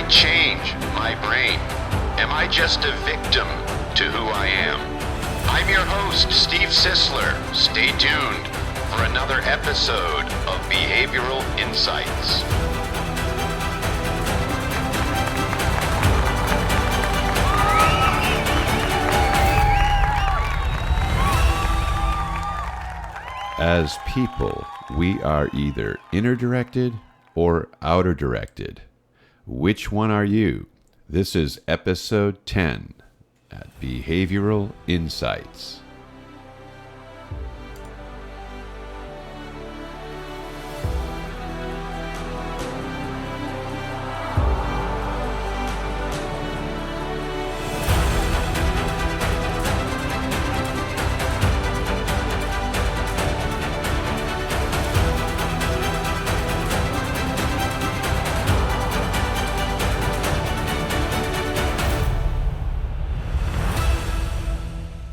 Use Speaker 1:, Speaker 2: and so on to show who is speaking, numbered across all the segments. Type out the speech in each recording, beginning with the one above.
Speaker 1: I change my brain? Am I just a victim to who I am? I'm your host, Steve Sisler. Stay tuned for another episode of Behavioral Insights.
Speaker 2: As people, we are either inner directed or outer directed. Which one are you? This is episode 10 at Behavioral Insights.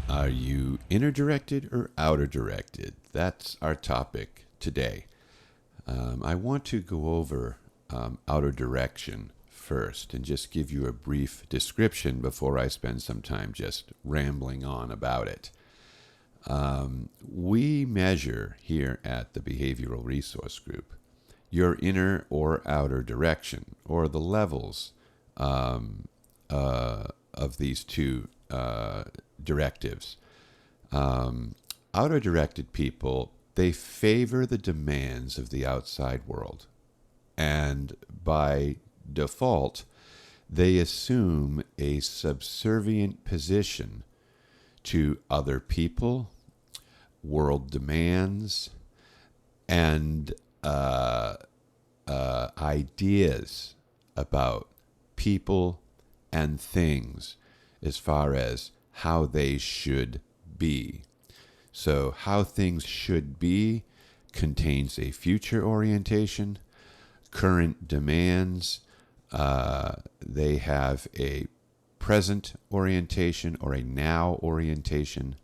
Speaker 2: Are you inner directed or outer directed? That's our topic today. I want to go over outer direction first and just give you a brief description before I spend some time just rambling on about it. We measure here at the Behavioral Resource Group your inner or outer direction, or the levels of these two directives. Outer directed people, they favor the demands of the outside world, and by default they assume a subservient position to other people, world demands, and ideas about people and things as far as how they should be. So how things should be contains a future orientation, current demands, they have a present orientation or a now orientation,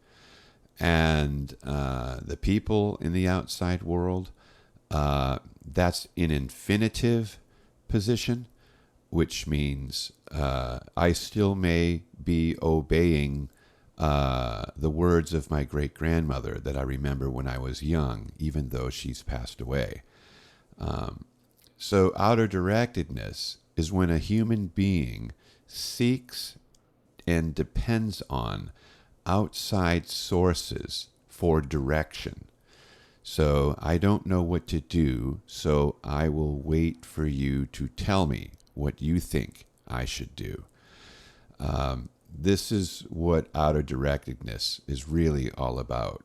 Speaker 2: and the people in the outside world, that's in infinitive position, which means I still may be obeying the words of my great-grandmother that I remember when I was young, even though she's passed away. So outer directedness is when a human being seeks and depends on outside sources for direction. So I don't know what to do, so I will wait for you to tell me what you think I should do. This is what outer directedness is really all about.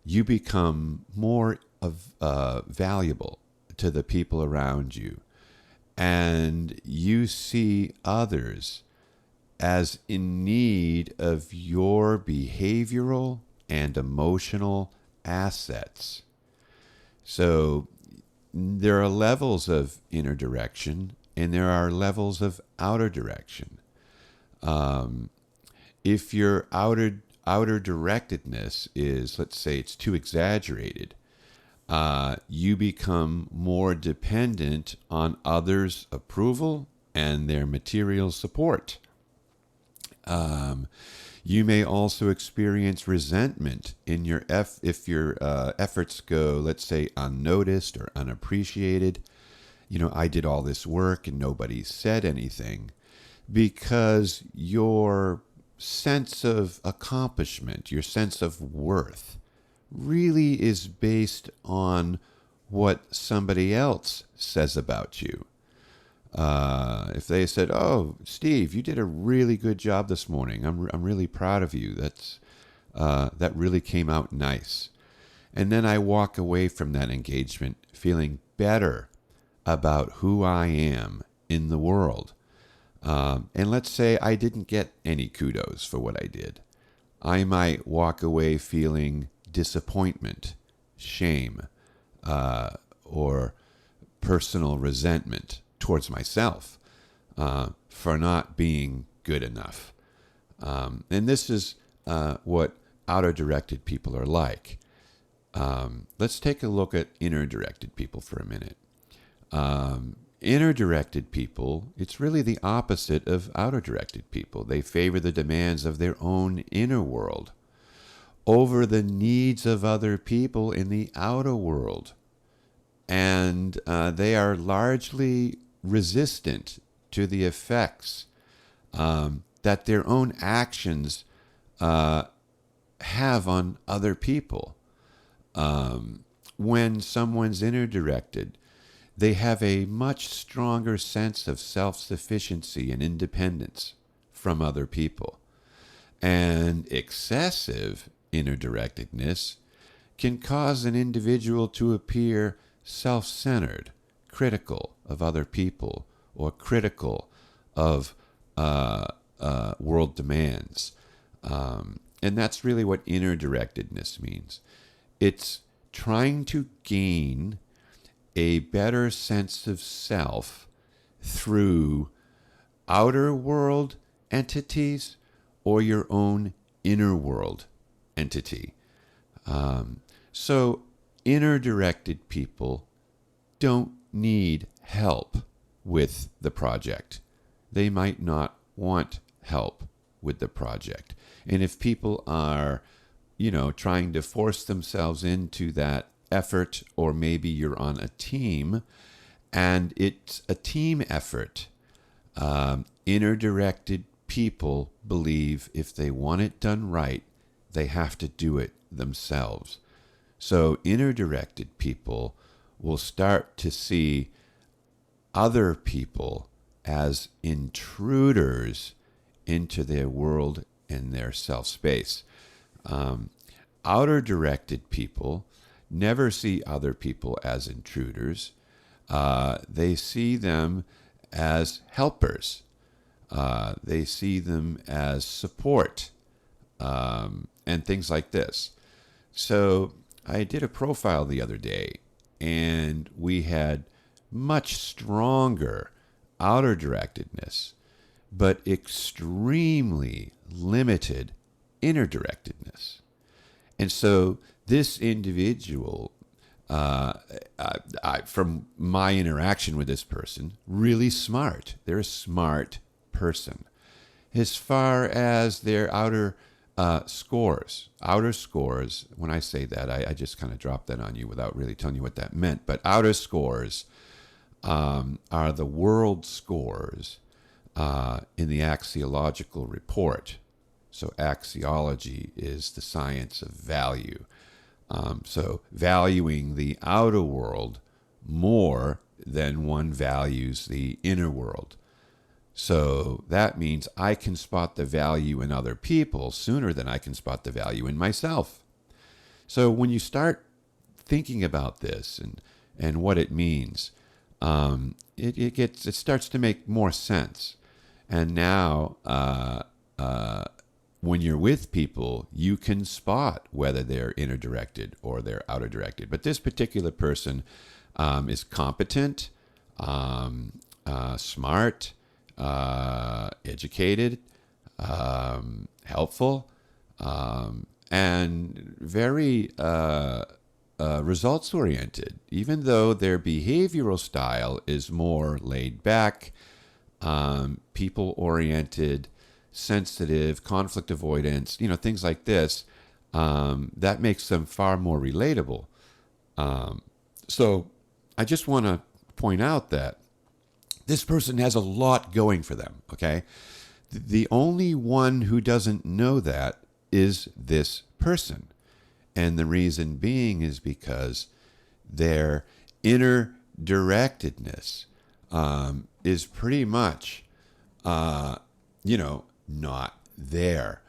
Speaker 2: You become more valuable to the people around you, and you see others as in need of your behavioral and emotional assets. So there are levels of inner direction and there are levels of outer direction. If your outer directedness is, let's say, it's too exaggerated, you become more dependent on others' approval and their material support. You may also experience resentment in your if your efforts go, let's say, unnoticed or unappreciated. You know, I did all this work and nobody said anything, because your sense of accomplishment, your sense of worth, really is based on what somebody else says about you. If they said, "Oh, Steve, you did a really good job this morning. I'm really proud of you. That really came out nice." And then I walk away from that engagement feeling better about who I am in the world. And let's say I didn't get any kudos for what I did. I might walk away feeling disappointment, shame, or personal resentment towards myself for not being good enough. And this is what outer-directed people are like. Let's take a look at inner-directed people for a minute. Inner-directed people, it's really the opposite of outer-directed people. They favor the demands of their own inner world over the needs of other people in the outer world. And they are largely resistant to the effects that their own actions have on other people. When someone's inner-directed, they have a much stronger sense of self-sufficiency and independence from other people. And excessive inner-directedness can cause an individual to appear self-centered, critical of other people, or critical of world demands. And that's really what inner-directedness means. It's trying to gain a better sense of self through outer world entities or your own inner world entity. So inner-directed people don't need help with the project. They might not want help with the project. And if people are, trying to force themselves into that effort, or maybe you're on a team and it's a team effort, inner-directed people believe if they want it done right, they have to do it themselves. So inner-directed people will start to see other people as intruders into their world and their self-space. Outer-directed people never see other people as intruders. They see them as helpers. They see them as support, and things like this. So I did a profile the other day, and we had much stronger outer directedness, but extremely limited inner directedness. And so this individual, from my interaction with this person, really smart. They're a smart person. As far as their outer scores, when I say that, I just kind of dropped that on you without really telling you what that meant. But outer scores are the world scores in the axiological report. So axiology is the science of value. So valuing the outer world more than one values the inner world. So that means I can spot the value in other people sooner than I can spot the value in myself. So when you start thinking about this and what it means, it starts to make more sense. And now, when you're with people, you can spot whether they're inner-directed or they're outer-directed. But this particular person is competent, smart, educated, helpful, and very results-oriented, even though their behavioral style is more laid back, people-oriented, sensitive, conflict avoidance, things like this, that makes them far more relatable. So I just want to point out that this person has a lot going for them, okay? The only one who doesn't know that is this person. And the reason being is because their inner directedness is pretty much, not there.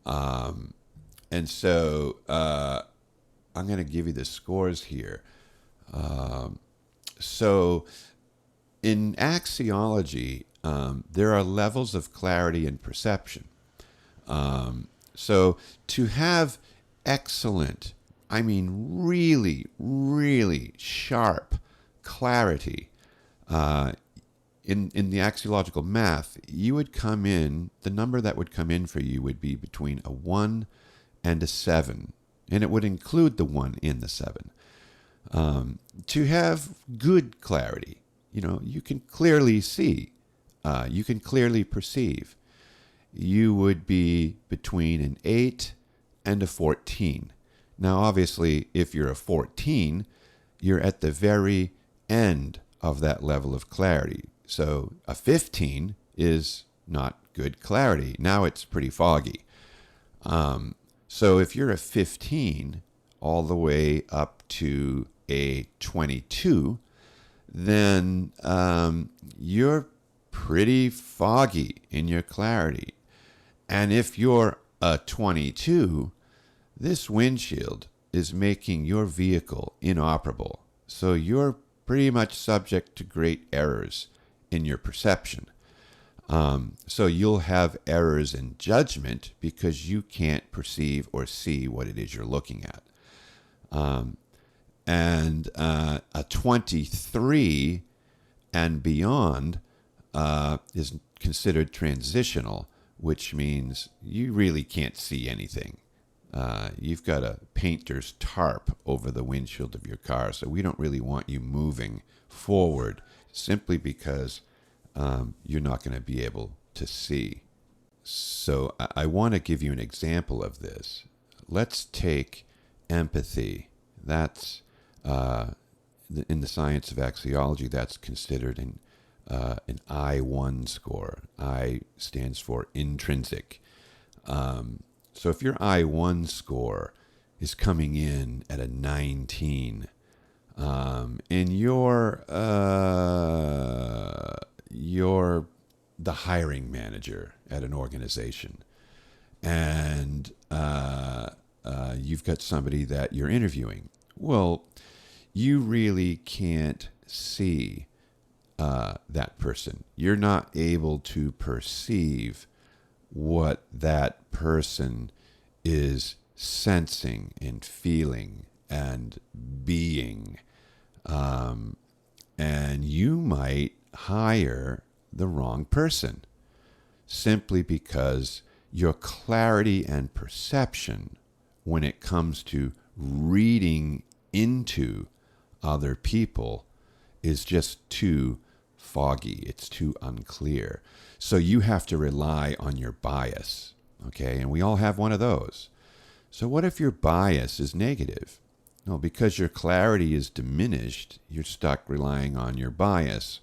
Speaker 2: And so I'm going to give you the scores here. So in axiology, there are levels of clarity and perception. So to have excellent, really, really sharp clarity in the axiological math, you would come in, the number that would come in for you would be between a 1 and a 7, and it would include the 1 in the 7. To have good clarity, you can clearly see, you can clearly perceive. You would be between an 8 and a 14. Now, obviously, if you're a 14, you're at the very end of that level of clarity. So a 15 is not good clarity. Now it's pretty foggy. So if you're a 15 all the way up to a 22, then you're pretty foggy in your clarity. And if you're a 22, this windshield is making your vehicle inoperable. So you're pretty much subject to great errors in your perception. So you'll have errors in judgment because you can't perceive or see what it is you're looking at. And a 23 and beyond is considered transitional, which means you really can't see anything. You've got a painter's tarp over the windshield of your car, so we don't really want you moving forward simply because you're not going to be able to see. So I want to give you an example of this. Let's take empathy. That's in the science of axiology, that's considered an I1 score. I stands for intrinsic. So if your I1 score is coming in at a 19, and you're the hiring manager at an organization, and you've got somebody that you're interviewing, well, you really can't see that person. You're not able to perceive what that person is sensing and feeling and being. And you might hire the wrong person simply because your clarity and perception when it comes to reading into other people is just too foggy. It's too unclear. So you have to rely on your bias, okay? And we all have one of those. So what if your bias is negative? No, because your clarity is diminished, you're stuck relying on your bias,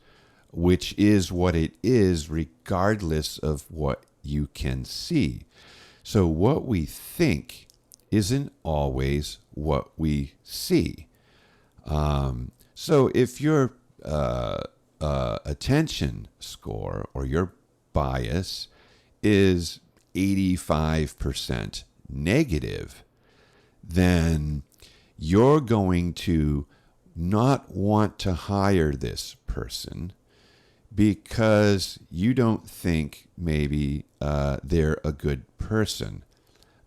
Speaker 2: which is what it is regardless of what you can see. So what we think isn't always what we see. So if your attention score or your bias is 85% negative, then you're going to not want to hire this person because you don't think maybe they're a good person.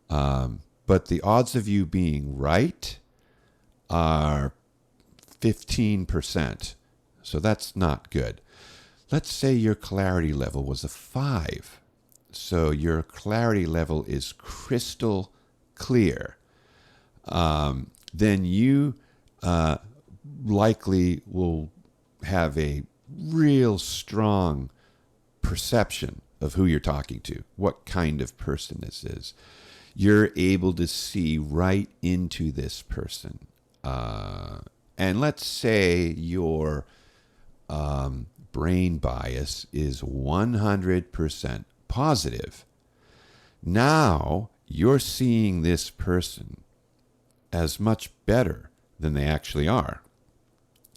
Speaker 2: But the odds of you being right are 15%. So that's not good. Let's say your clarity level was a 5. So your clarity level is crystal clear. Then you likely will have a real strong perception of who you're talking to, what kind of person this is. You're able to see right into this person. And let's say your brain bias is 100% positive. Now you're seeing this person as much better than they actually are.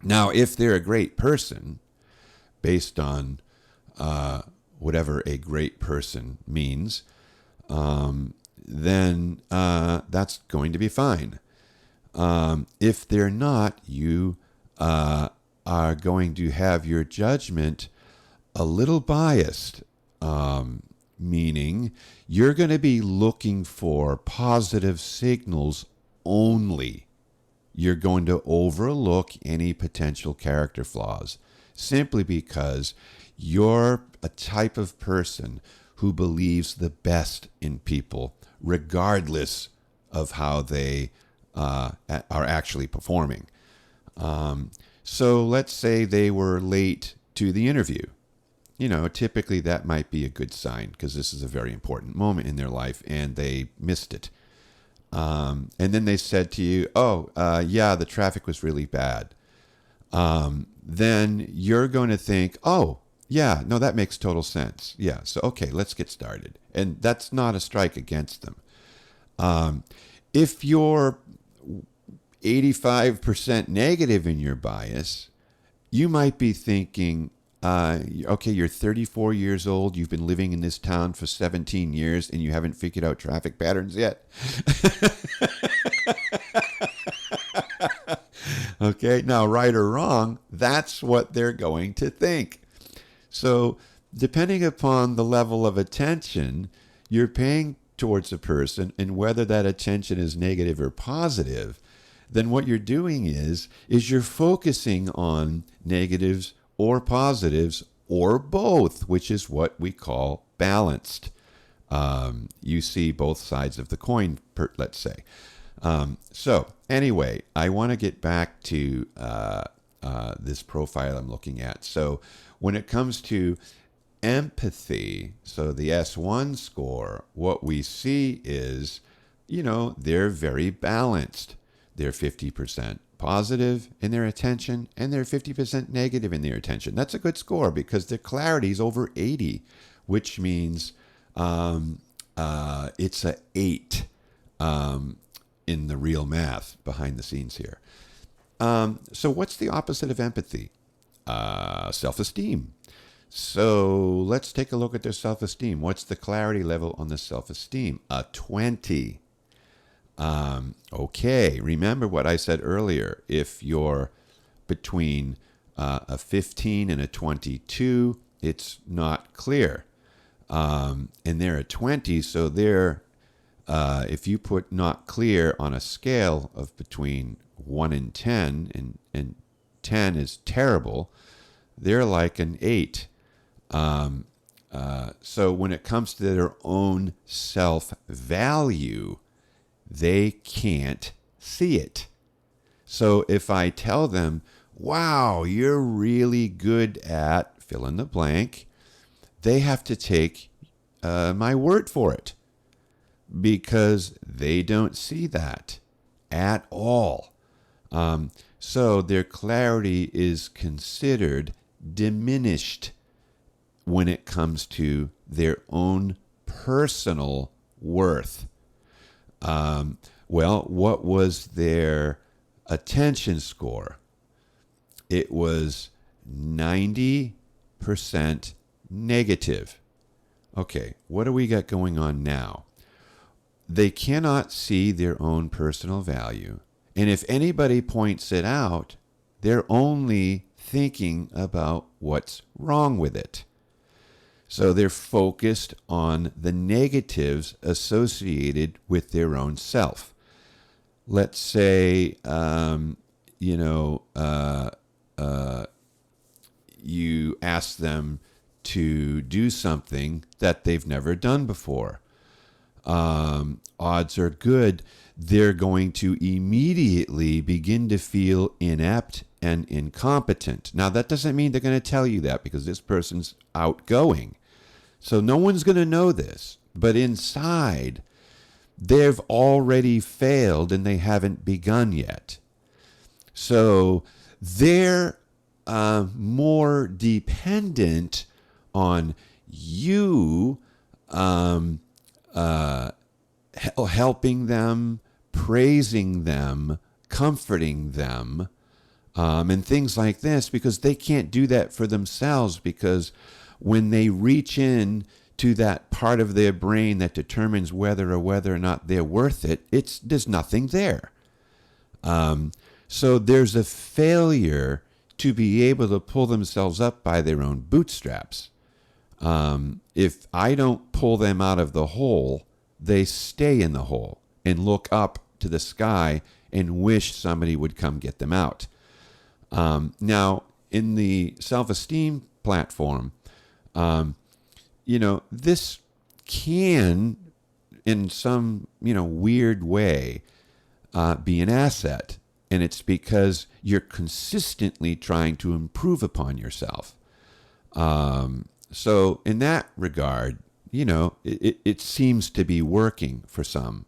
Speaker 2: Now, if they're a great person, based on whatever a great person means, then that's going to be fine. If they're not, you are going to have your judgment a little biased, meaning you're going to be looking for positive signals only. You're going to overlook any potential character flaws simply because you're a type of person who believes the best in people regardless of how they are actually performing. So let's say they were late to the interview. Typically that might be a good sign because this is a very important moment in their life and they missed it. And then they said to you, oh, yeah, the traffic was really bad. Then you're going to think, oh, yeah, no, that makes total sense. Yeah, so, okay, let's get started. And that's not a strike against them. If you're 85% negative in your bias, you might be thinking, okay, you're 34 years old, you've been living in this town for 17 years, and you haven't figured out traffic patterns yet. Okay, now, right or wrong, that's what they're going to think. So, depending upon the level of attention you're paying towards a person and whether that attention is negative or positive, then what you're doing is you're focusing on negatives or positives or both, which is what we call balanced. You see both sides of the coin, let's say. So anyway, I want to get back to this profile I'm looking at. So when it comes to empathy, so the S1 score, what we see is, they're very balanced. They're 50% positive in their attention and they're 50% negative in their attention. That's a good score because their clarity is over 80, which means it's a 8 in the real math behind the scenes here. So what's the opposite of empathy? Self-esteem. So let's take a look at their self-esteem. What's the clarity level on the self-esteem? A 20. Okay, remember what I said earlier. If you're between a 15 and a 22, it's not clear. And they're a 20, so they're, if you put not clear on a scale of between 1 and 10, and 10 is terrible, they're like an 8. So when it comes to their own self-value, they can't see it. So if I tell them, wow, you're really good at fill in the blank, they have to take my word for it because they don't see that at all. So their clarity is considered diminished when it comes to their own personal worth. Well, what was their attention score? It was 90% negative. Okay, what do we got going on now? They cannot see their own personal value. And if anybody points it out, they're only thinking about what's wrong with it. So they're focused on the negatives associated with their own self. Let's say, you ask them to do something that they've never done before. Odds are good they're going to immediately begin to feel inept and incompetent. Now, that doesn't mean they're going to tell you that because this person's outgoing. So no one's going to know this. But inside, they've already failed and they haven't begun yet. So they're more dependent on you helping them, praising them, comforting them, and things like this, because they can't do that for themselves, because when they reach in to that part of their brain that determines whether or not they're worth it, there's nothing there. So there's a failure to be able to pull themselves up by their own bootstraps. If I don't pull them out of the hole, they stay in the hole and look up to the sky and wish somebody would come get them out. Now, in the self-esteem platform, this can, in some, weird way, be an asset. and it's because you're consistently trying to improve upon yourself. So in that regard, it seems to be working for some,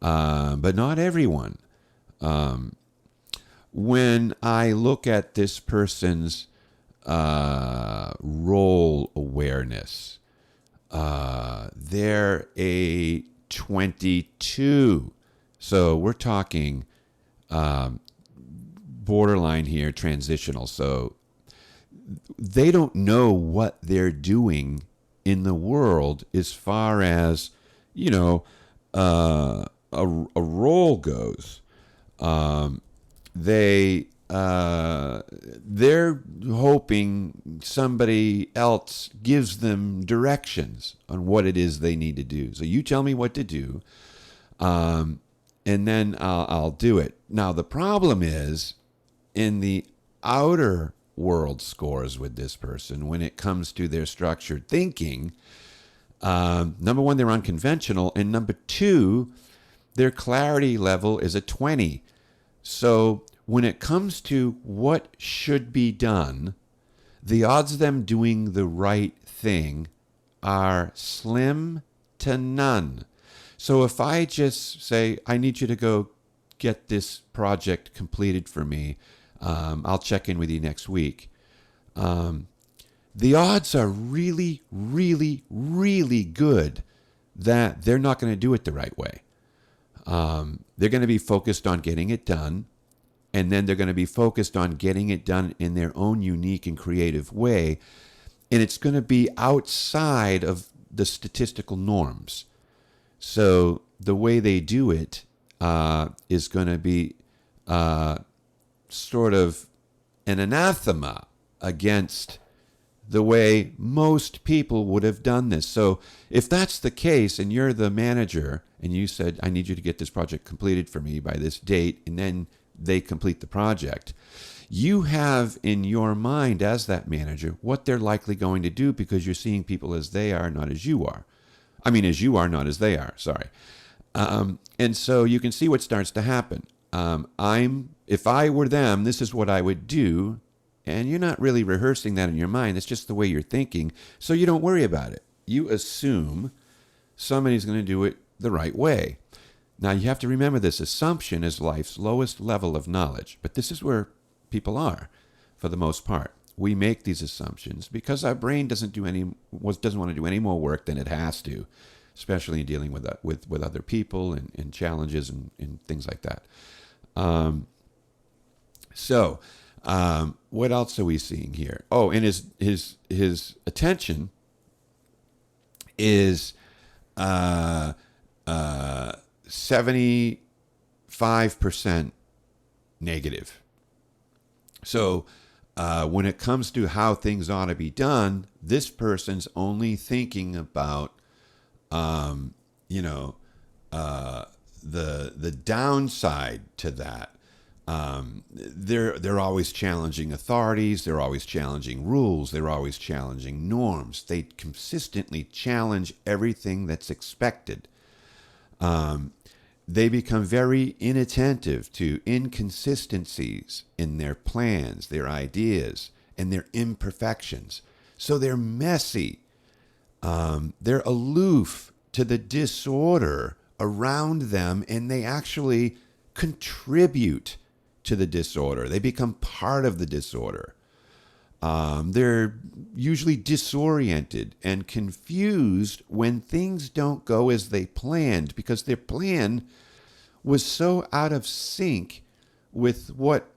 Speaker 2: but not everyone. When I look at this person's role awareness, they're a 22. So we're talking borderline here, transitional. So they don't know what they're doing in the world as far as, a role goes. They're hoping somebody else gives them directions on what it is they need to do. So you tell me what to do, and then I'll do it. Now the problem is in the outer world scores with this person when it comes to their structured thinking. Number one, they're unconventional, and number two, their clarity level is a 20. So when it comes to what should be done, the odds of them doing the right thing are slim to none. So if I just say, I need you to go get this project completed for me, I'll check in with you next week. The odds are really, really, really good that they're not going to do it the right way. They're going to be focused on getting it done, and then they're going to be focused on getting it done in their own unique and creative way, and it's going to be outside of the statistical norms. So the way they do it is going to be sort of an anathema against the way most people would have done this. So if that's the case and you're the manager and you said, I need you to get this project completed for me by this date, and then they complete the project, you have in your mind as that manager what they're likely going to do because you're seeing people as they are, not as you are. I mean, as you are, not as they are, sorry. And so you can see what starts to happen. If I were them, this is what I would do. And you're not really rehearsing that in your mind. It's just the way you're thinking. So you don't worry about it. You assume somebody's going to do it the right way. Now, you have to remember this assumption is life's lowest level of knowledge. But this is where people are, for the most part. We make these assumptions because our brain doesn't want to do any more work than it has to, especially in dealing with other people and challenges and things like that. What else are we seeing here? Oh, and his attention is 75% negative. So when it comes to how things ought to be done, this person's only thinking about the downside to that. They're always challenging authorities. They're always challenging rules. They're always challenging norms. They consistently challenge everything that's expected. They become very inattentive to inconsistencies in their plans, their ideas, and their imperfections. So they're messy. They're aloof to the disorder around them, and they actually contribute to the disorder. They become part of the disorder. They're usually disoriented and confused when things don't go as they planned because their plan was so out of sync with what,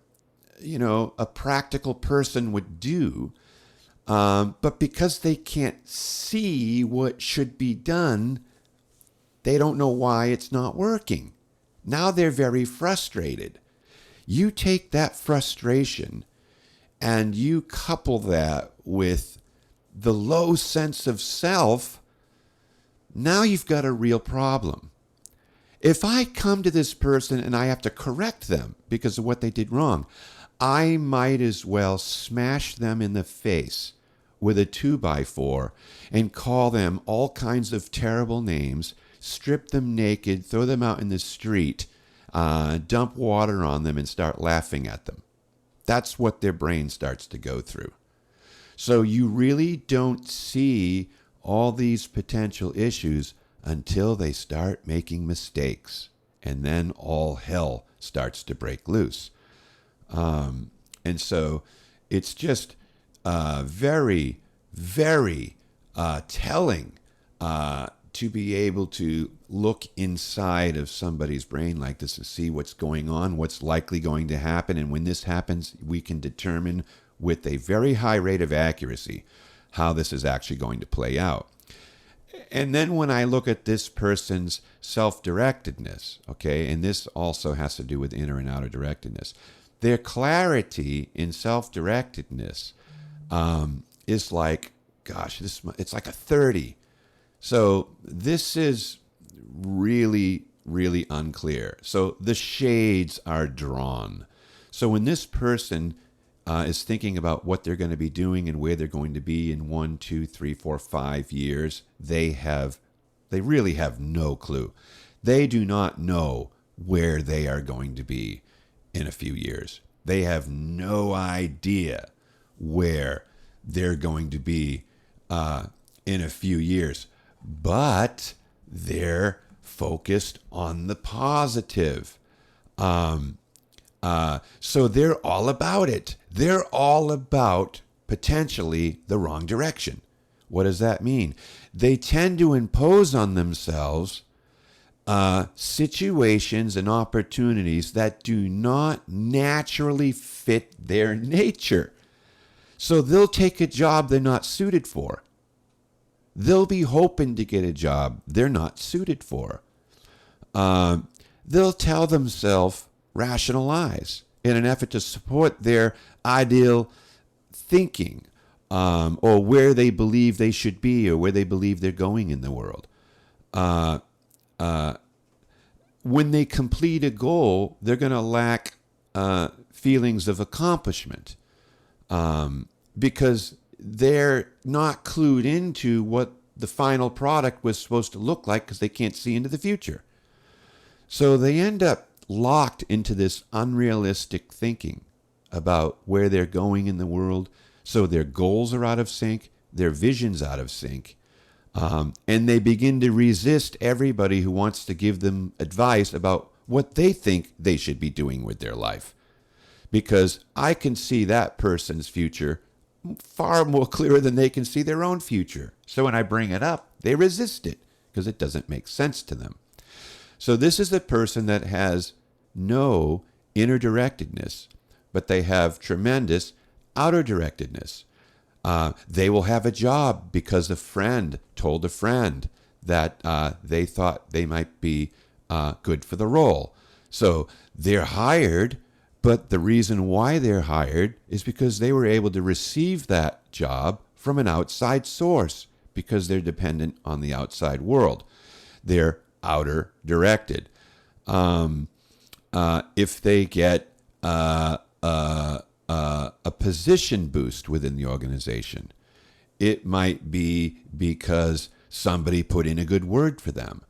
Speaker 2: a practical person would do. But because they can't see what should be done, they don't know why it's not working. Now they're very frustrated. You take that frustration and you couple that with the low sense of self, now you've got a real problem. If I come to this person and I have to correct them because of what they did wrong, I might as well smash them in the face with a 2x4 and call them all kinds of terrible names, strip them naked, throw them out in the street. dump water on them and start laughing at them. That's what their brain starts to go through. So you really don't see all these potential issues until they start making mistakes. And then all hell starts to break loose. And so it's just very, very telling to be able to look inside of somebody's brain like this and see what's going on, what's likely going to happen. And when this happens, we can determine with a very high rate of accuracy how this is actually going to play out. And then when I look at this person's self-directedness, okay, and this also has to do with inner and outer directedness, their clarity in self-directedness is like, gosh, it's like a 30. So this is really, really unclear. So the shades are drawn. So when this person is thinking about what they're going to be doing and where they're going to be in 1, 2, 3, 4, 5 years, they really have no clue. They do not know where they are going to be in a few years. They have no idea where they're going to be in a few years, but they're focused on the positive. So they're all about it. They're all about potentially the wrong direction. What does that mean? They tend to impose on themselves situations and opportunities that do not naturally fit their nature. So they'll take a job they're not suited for. They'll be hoping to get a job they're not suited for. They'll tell themselves rational lies in an effort to support their ideal thinking, or where they believe they should be, or where they believe they're going in the world. When they complete a goal, they're going to lack feelings of accomplishment because they're not clued into what the final product was supposed to look like because they can't see into the future. So they end up locked into this unrealistic thinking about where they're going in the world. So their goals are out of sync, their vision's out of sync, and they begin to resist everybody who wants to give them advice about what they think they should be doing with their life. Because I can see that person's future far more clearer than they can see their own future. So when I bring it up, they resist it because it doesn't make sense to them. So this is a person that has no inner directedness, but they have tremendous outer directedness. They will have a job because a friend told a friend that they thought they might be good for the role. So they're hired, but the reason why they're hired is because they were able to receive that job from an outside source because they're dependent on the outside world. They're outer directed. If they get a position boost within the organization, it might be because somebody put in a good word for them.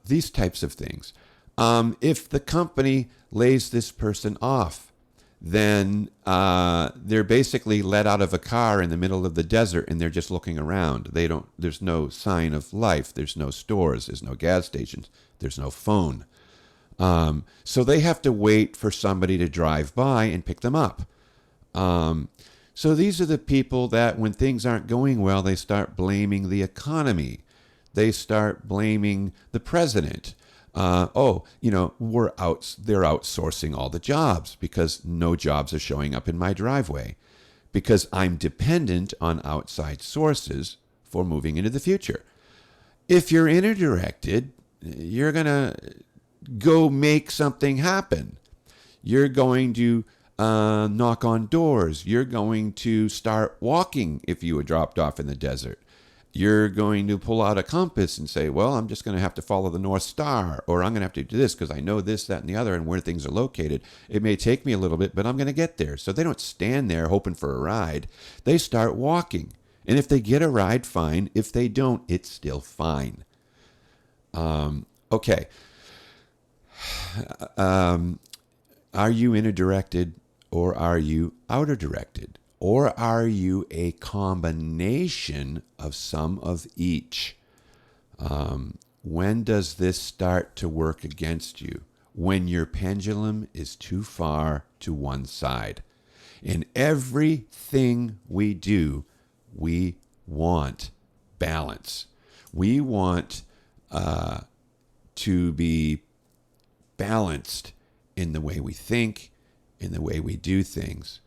Speaker 2: These types of things. If the company lays this person off, then they're basically let out of a car in the middle of the desert and they're just looking around. There's no sign of life. There's no stores. There's no gas stations. There's no phone. So they have to wait for somebody to drive by and pick them up. So these are the people that when things aren't going well, they start blaming the economy. They start blaming the president. They're outsourcing all the jobs because no jobs are showing up in my driveway because I'm dependent on outside sources for moving into the future. If you're inner directed, you're going to go make something happen. You're going to knock on doors. You're going to start walking if you were dropped off in the desert. You're going to pull out a compass and say, well, I'm just going to have to follow the North Star, or I'm going to have to do this because I know this, that, and the other, and where things are located. It may take me a little bit, but I'm going to get there. So they don't stand there hoping for a ride. They start walking. And if they get a ride, fine. If they don't, it's still fine. Okay. Are you inner directed or are you outer directed? Or are you a combination of some of each? When does this start to work against you? When your pendulum is too far to one side. In everything we do, we want balance. We want to be balanced in the way we think, in the way we do things.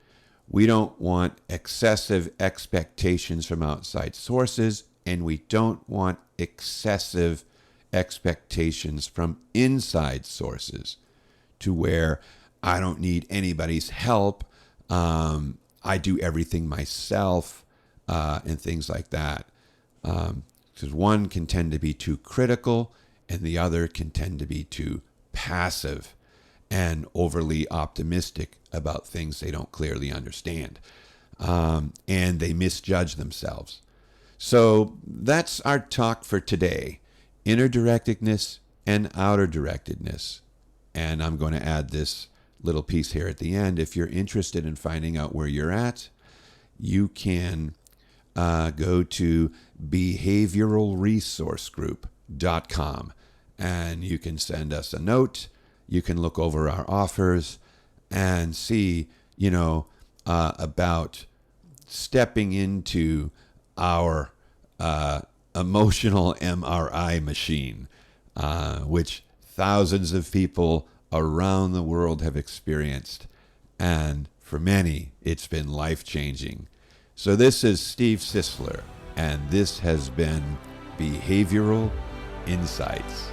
Speaker 2: We don't want excessive expectations from outside sources, and we don't want excessive expectations from inside sources to where I don't need anybody's help. I do everything myself, and things like that. Because one can tend to be too critical and the other can tend to be too passive and overly optimistic about things they don't clearly understand. And they misjudge themselves. So that's our talk for today. Inner directedness and outer directedness. And I'm going to add this little piece here at the end. If you're interested in finding out where you're at, you can go to behavioralresourcegroup.com and you can send us a note. You can look over our offers and see, about stepping into our emotional MRI machine, which thousands of people around the world have experienced. And for many, it's been life-changing. So this is Steve Sisler, and this has been Behavioral Insights.